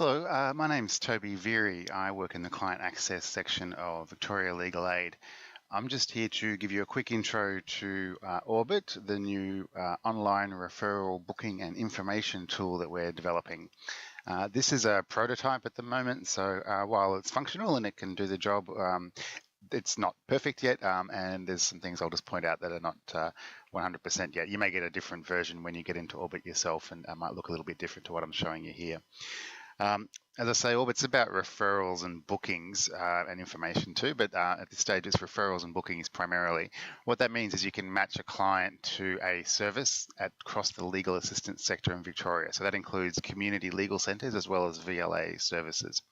Hello, my name's Toby Veery. I work in the client access section of Victoria Legal Aid. I'm just here to give you a quick intro to Orbit, the new online referral booking and information tool that we're developing. This is a prototype at the moment, so while it's functional and it can do the job, it's not perfect yet, and there's some things I'll just point out that are not 100% yet. You may get a different version when you get into Orbit yourself, and it might look a little bit different to what I'm showing you here. As I say, Orbit's about referrals and bookings and information too, but at this stage it's referrals and bookings primarily. What that means is you can match a client to a service across the legal assistance sector in Victoria. So that includes community legal centres as well as VLA services.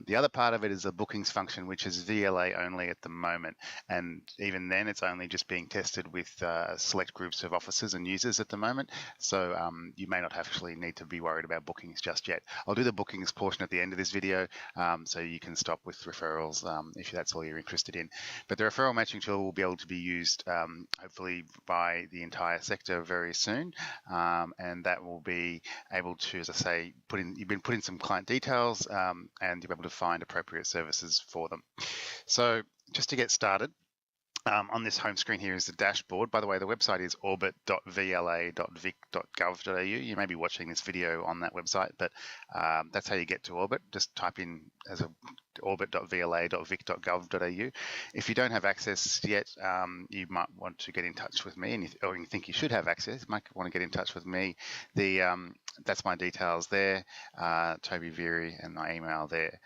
The other part of it is a bookings function, which is VLA only at the moment. And even then, it's only just being tested with select groups of officers and users at the moment. So you may not actually need to be worried about bookings just yet. I'll do the bookings portion at the end of this video, so you can stop with referrals if that's all you're interested in. But the referral matching tool will be able to be used hopefully by the entire sector very soon. And that will be able to, as I say, you've been putting some client details and you'll be able to find appropriate services for them. So just to get started, on this home screen here is the dashboard. By the way, the website is orbit.vla.vic.gov.au. You may be watching this video on that website, but that's how you get to Orbit. Just type in as a orbit.vla.vic.gov.au. If you don't have access yet, you might want to get in touch with me, or you think you should have access, you might want to get in touch with me. That's my details there, Toby Veery, and my email there.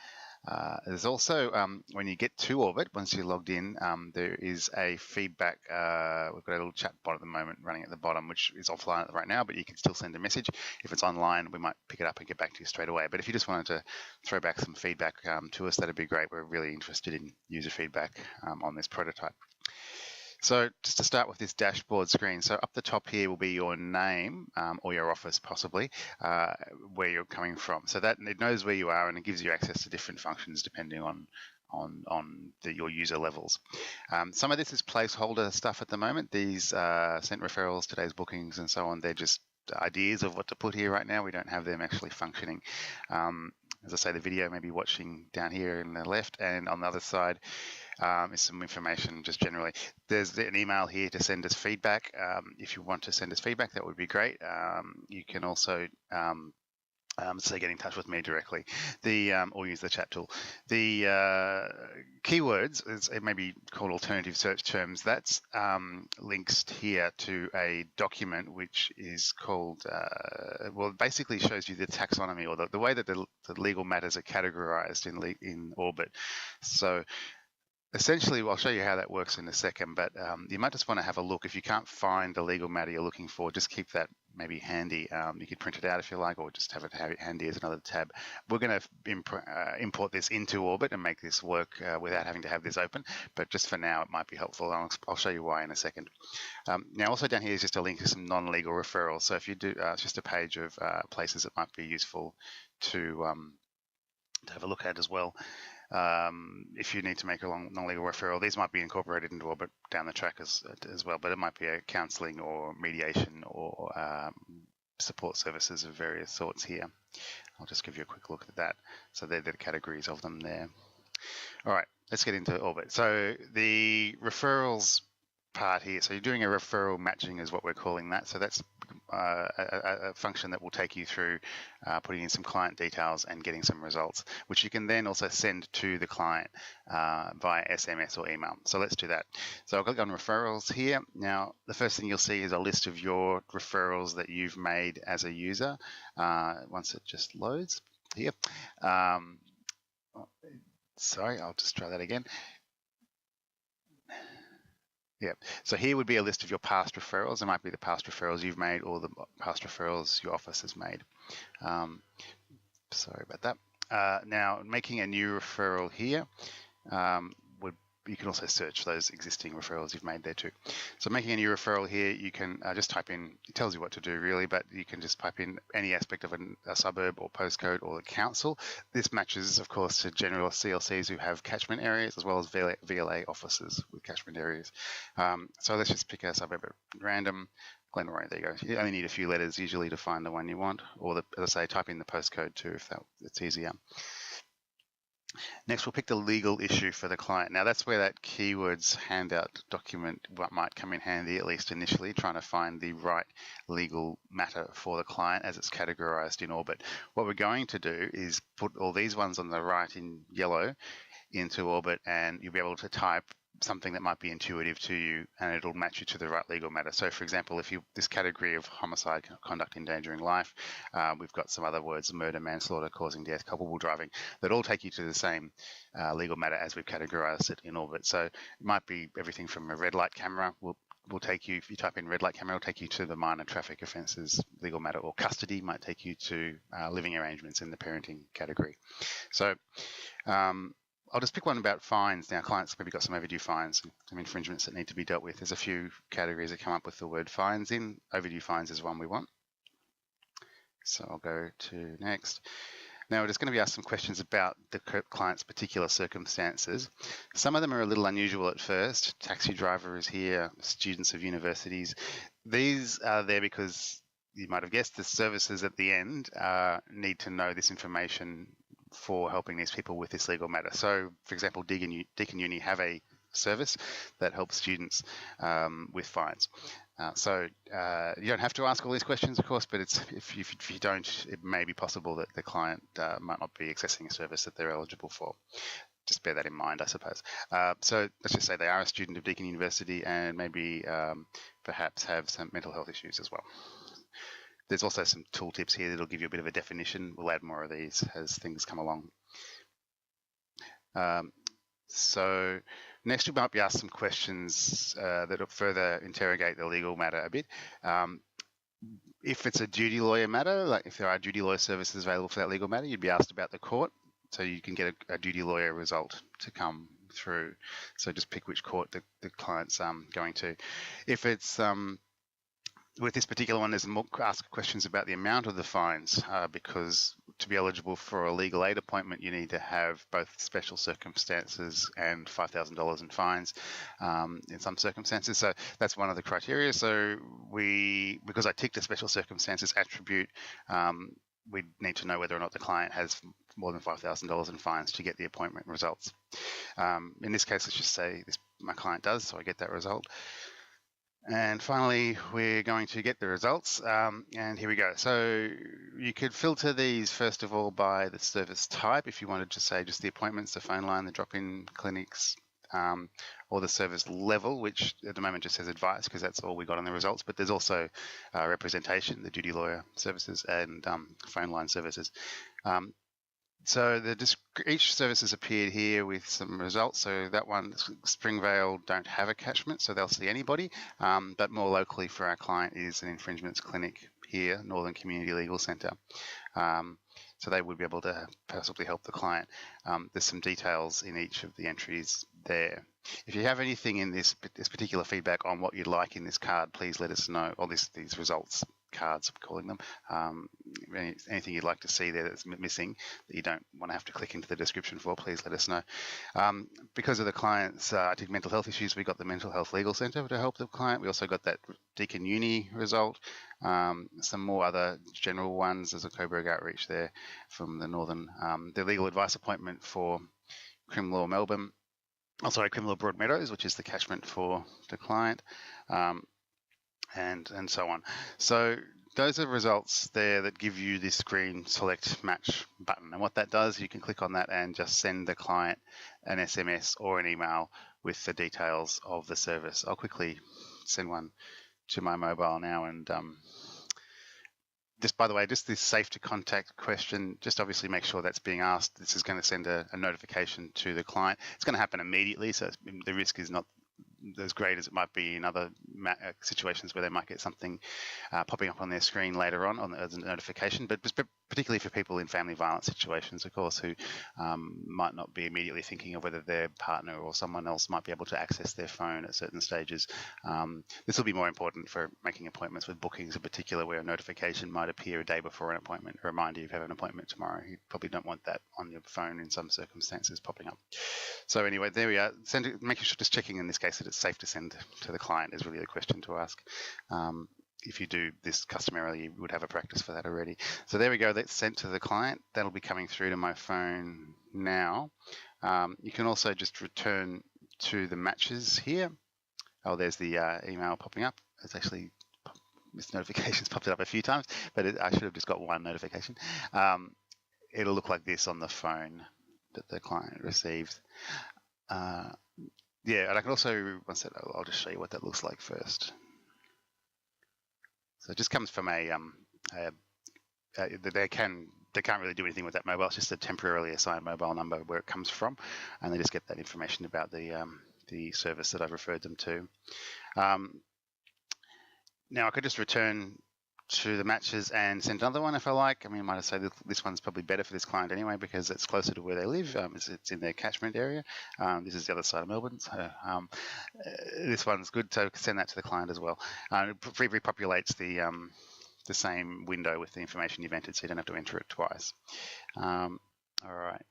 There's also, when you get to Orbit, once you're logged in, there is a feedback. We've got a little chat bot at the moment running at the bottom, which is offline right now, but you can still send a message. If it's online, we might pick it up and get back to you straight away. But if you just wanted to throw back some feedback to us, that'd be great. We're really interested in user feedback on this prototype. So just to start with this dashboard screen, so up the top here will be your name or your office possibly, where you're coming from. So that it knows where you are and it gives you access to different functions depending on your user levels. Some of this is placeholder stuff at the moment. These sent referrals, today's bookings and so on, they're just ideas of what to put here right now. We don't have them actually functioning. As I say, the video may be watching down here in the left, and on the other side is some information just generally. There's an email here to send us feedback. If you want to send us feedback, that would be great. You can also say get in touch with me directly, or use the chat tool. The keywords, it may be called alternative search terms. That's links here to a document which is called, well, it basically shows you the taxonomy or the way that the legal matters are categorized in Orbit. So essentially, I'll show you how that works in a second, but you might just want to have a look. If you can't find the legal matter you're looking for, just keep that maybe handy. You could print it out if you like, or just have it handy as another tab. We're going to import this into Orbit and make this work without having to have this open, but just for now, it might be helpful. I'll show you why in a second. Now, also down here is just a link to some non-legal referrals. So if you do, it's just a page of places that might be useful to have a look at as well. If you need to make a non-legal referral, these might be incorporated into Orbit down the track as well, but it might be a counselling or mediation or support services of various sorts here. I'll just give you a quick look at that. So they're the categories of them there. All right, let's get into Orbit. So the referrals part here, so you're doing a referral matching is what we're calling that. So that's a function that will take you through putting in some client details and getting some results, which you can then also send to the client via SMS or email. So let's do that. So I'll click on referrals here. Now, the first thing you'll see is a list of your referrals that you've made as a user once it just loads here. Sorry, I'll just try that again. Yeah, so here would be a list of your past referrals. It might be the past referrals you've made or the past referrals your office has made. Sorry about that. Now, making a new referral here, you can also search those existing referrals you've made there too. So making a new referral here, you can just type in, it tells you what to do really, but you can just type in any aspect of a suburb or postcode or the council. This matches, of course, to general CLCs who have catchment areas as well as VLA offices with catchment areas. So let's just pick a suburb at random. Glenroy, there you go. You only need a few letters usually to find the one you want, or as I say, type in the postcode too if it's easier. Next, we'll pick the legal issue for the client. Now, that's where that keywords handout document might come in handy, at least initially, trying to find the right legal matter for the client as it's categorized in Orbit. What we're going to do is put all these ones on the right in yellow into Orbit, and you'll be able to type something that might be intuitive to you, and it'll match you to the right legal matter. So for example, if this category of homicide, conduct endangering life, we've got some other words: murder, manslaughter, causing death, culpable driving, that all take you to the same legal matter as we've categorized it in Orbit. So it might be everything from a red light camera will take you, if you type in red light camera, it'll take you to the minor traffic offences legal matter, or custody might take you to living arrangements in the parenting category. So I'll just pick one about fines. Now, clients maybe got some overdue fines, some infringements that need to be dealt with. There's a few categories that come up with the word fines in. Overdue fines is one we want. So I'll go to next. Now, we're just going to be asked some questions about the client's particular circumstances. Some of them are a little unusual at first. Taxi driver is here, students of universities. These are there because you might have guessed the services at the end need to know this information for helping these people with this legal matter. So, for example, Deakin Uni have a service that helps students with fines. So you don't have to ask all these questions, of course, but if you don't, it may be possible that the client might not be accessing a service that they're eligible for. Just bear that in mind, I suppose. So let's just say they are a student of Deakin University and maybe perhaps have some mental health issues as well. There's also some tooltips here that'll give you a bit of a definition. We'll add more of these as things come along. So next we might be asked some questions that will further interrogate the legal matter a bit. If it's a duty lawyer matter, like if there are duty lawyer services available for that legal matter, you'd be asked about the court. So you can get a duty lawyer result to come through. So just pick which court the client's going to. If it's with this particular one, there's more ask questions about the amount of the fines because to be eligible for a legal aid appointment, you need to have both special circumstances and $5,000 in fines in some circumstances. So that's one of the criteria. So because I ticked a special circumstances attribute, we need to know whether or not the client has more than $5,000 in fines to get the appointment results. In this case, let's just say my client does, so I get that result. And finally, we're going to get the results, and here we go. So you could filter these, first of all, by the service type, if you wanted to say just the appointments, the phone line, the drop-in clinics, or the service level, which at the moment just says advice, because that's all we got on the results. But there's also representation, the duty lawyer services, and phone line services. So each service has appeared here with some results. So that one, Springvale, don't have a catchment, so they'll see anybody. But more locally for our client is an infringements clinic here, Northern Community Legal Centre. So they would be able to possibly help the client. There's some details in each of the entries there. If you have anything in this particular feedback on what you'd like in this card, please let us know, or these results cards, I'm calling them. Anything you'd like to see there that's missing that you don't want to have to click into the description for, please let us know. Because of the client's mental health issues, we got the Mental Health Legal Centre to help the client. We also got that Deakin Uni result, some more other general ones. There's a Coburg Outreach there from the Northern, the legal advice appointment for Criminal Melbourne. Criminal Broadmeadows, which is the catchment for the client. And so on. So those are results there that give you this green select match button. And what that does, you can click on that and just send the client an SMS or an email with the details of the service. I'll quickly send one to my mobile now. And just by the way, just this safe to contact question, just obviously make sure that's being asked. This is going to send a notification to the client. It's going to happen immediately, so the risk is not as great as it might be in other situations where they might get something popping up on their screen later on as a notification, but particularly for people in family violence situations, of course, who might not be immediately thinking of whether their partner or someone else might be able to access their phone at certain stages. This will be more important for making appointments with bookings in particular, where a notification might appear a day before an appointment, a reminder you have an appointment tomorrow. You probably don't want that on your phone in some circumstances popping up. So anyway, there we are. Making sure just checking in this case that it's safe to send to the client is really the question to ask. if you do this customarily, you would have a practice for that already. So there we go, that's sent to the client. That'll be coming through to my phone now. You can also just return to the matches here. Oh, there's the email popping up. It's actually, this notification's popped up a few times, but I should have just got one notification. It'll look like this on the phone that the client received. Yeah, and I can also, one sec, I'll just show you what that looks like first. So it just comes from they can't really do anything with that mobile. It's just a temporarily assigned mobile number where it comes from, and they just get that information about the service that I've referred them to. Now I could just return to the matches and send another one if I like. I mean, I might say this one's probably better for this client anyway because it's closer to where they live. It's in their catchment area. This is the other side of Melbourne, so this one's good. So send that to the client as well. It repopulates the same window with the information you've entered, so you don't have to enter it twice. All right.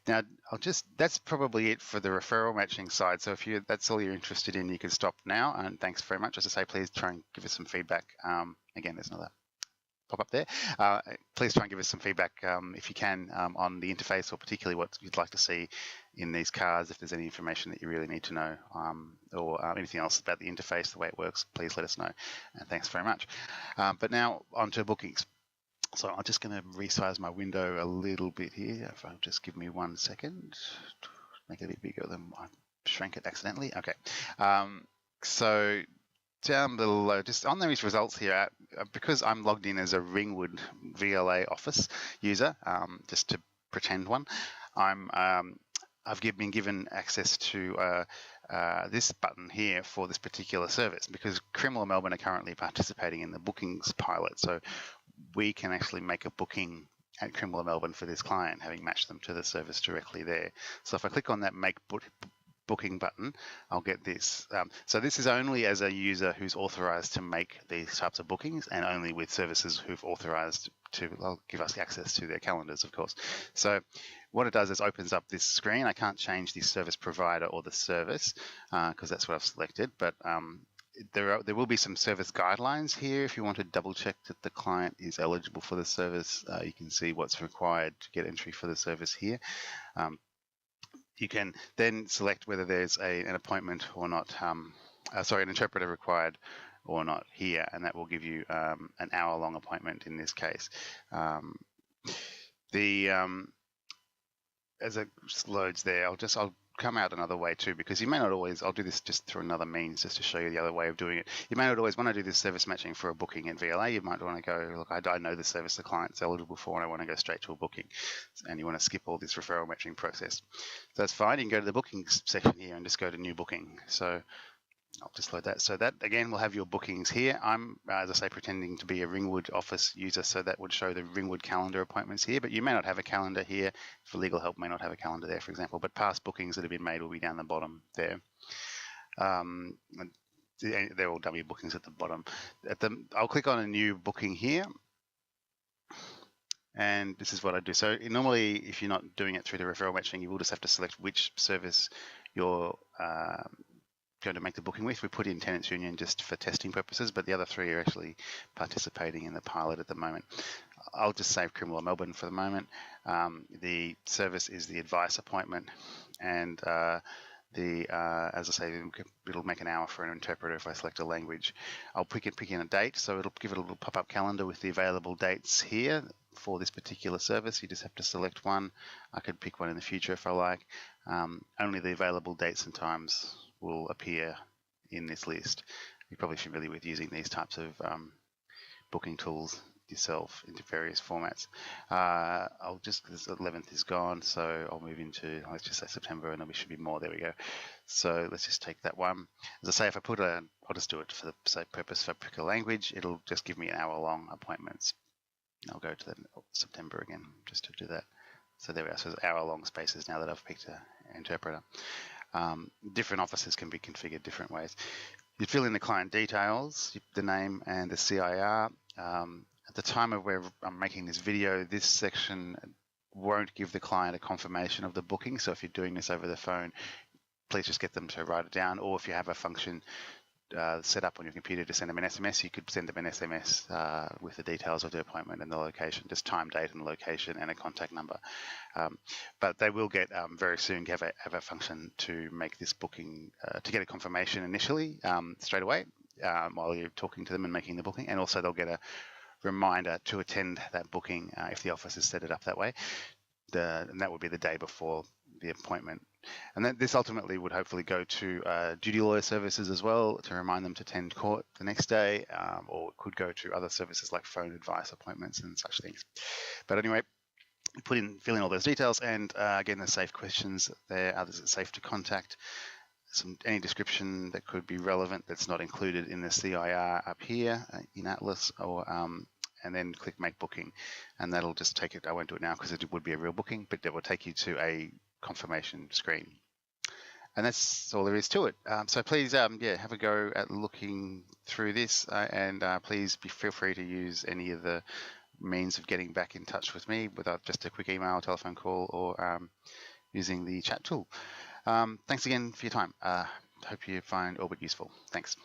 Now, that's probably it for the referral matching side. So if that's all you're interested in, you can stop now. And thanks very much. As I say, please try and give us some feedback. Again, there's another pop up there. Please try and give us some feedback if you can on the interface, or particularly what you'd like to see in these cars. If there's any information that you really need to know, or anything else about the interface, the way it works, please let us know. And thanks very much. But now on to bookings. So I'm just going to resize my window a little bit here. If I'll just give me 1 second, make it a bit bigger than I shrank it accidentally. Okay. So down below, just on these results here, because I'm logged in as a Ringwood VLA Office user, just to pretend one, I've been given access to this button here for this particular service, because Criminal Melbourne are currently participating in the bookings pilot. So we can actually make a booking at Criminal Melbourne for this client, having matched them to the service directly there. So if I click on that Make Booking button, I'll get this. So this is only as a user who's authorized to make these types of bookings, and only with services who've authorized to give us access to their calendars, of course. So what it does is opens up this screen. I can't change the service provider or the service because that's what I've selected, but there will be some service guidelines here. If you want to double check that the client is eligible for the service, you can see what's required to get entry for the service here. You can then select whether there's an appointment or not, an interpreter required or not here, and that will give you an hour-long appointment in this case. As it loads there, I'll come out another way too, because you may not always, I'll do this just through another means just to show you the other way of doing it. You may not always want to do this service matching for a booking in VLA. You might want to go, look, I know the service the client's eligible for and I want to go straight to a booking, and you want to skip all this referral matching process. So that's fine. You can go to the bookings section here and just go to new booking. So I'll just load that. So that again will have your bookings here. I'm, as I say, pretending to be a Ringwood Office user, so that would show the Ringwood calendar appointments here, but you may not have a calendar here. For legal help, may not have a calendar there, for example, but past bookings that have been made will be down the bottom there. They're all dummy bookings at the bottom. I'll click on a new booking here, and this is what I do. So normally, if you're not doing it through the referral matching, you will just have to select which service you're going to make the booking with. We put in Tenants Union just for testing purposes, but the other three are actually participating in the pilot at the moment. I'll just save Criminal Melbourne for the moment. The service is the advice appointment, and as I say, it'll make an hour for an interpreter if I select a language. I'll pick in a date, so it'll give it a little pop-up calendar with the available dates here for this particular service. You just have to select one. I could pick one in the future if I like. Only the available dates and times will appear in this list. You're probably familiar with using these types of booking tools yourself into various formats. I'll just, because the 11th is gone, so I'll move into, let's just say September, and then we should be more. There we go. So let's just take that one. As I say, if I put I'll just do it for the sake purpose for pick a language, it'll just give me an hour-long appointments. I'll go to the September again just to do that. So there we are. So there's hour-long spaces now that I've picked an interpreter. Different offices can be configured different ways. You fill in the client details, the name and the CIR. At the time of where I'm making this video, this section won't give the client a confirmation of the booking. So if you're doing this over the phone, please just get them to write it down. Or if you have a function set up on your computer to send them an SMS, you could send them an SMS with the details of the appointment and the location, just time, date, and location, and a contact number. But they will get very soon have a function to make this booking, to get a confirmation initially straight away while you're talking to them and making the booking, and also they'll get a reminder to attend that booking if the office has set it up that way. And that would be the day before the appointment. And then this ultimately would hopefully go to duty lawyer services as well to remind them to attend court the next day, or it could go to other services like phone advice appointments and such things. But anyway, fill in all those details, and again, the safe questions there. Others are safe to contact. Any description that could be relevant that's not included in the CIR up here in Atlas, or and then click make booking, and that'll just take it. I won't do it now because it would be a real booking, but it will take you to a confirmation screen. And that's all there is to it. So please, yeah, have a go at looking through this, and please feel free to use any of the means of getting back in touch with me, without just a quick email, telephone call, or using the chat tool. Thanks again for your time. Hope you find Orbit useful. Thanks.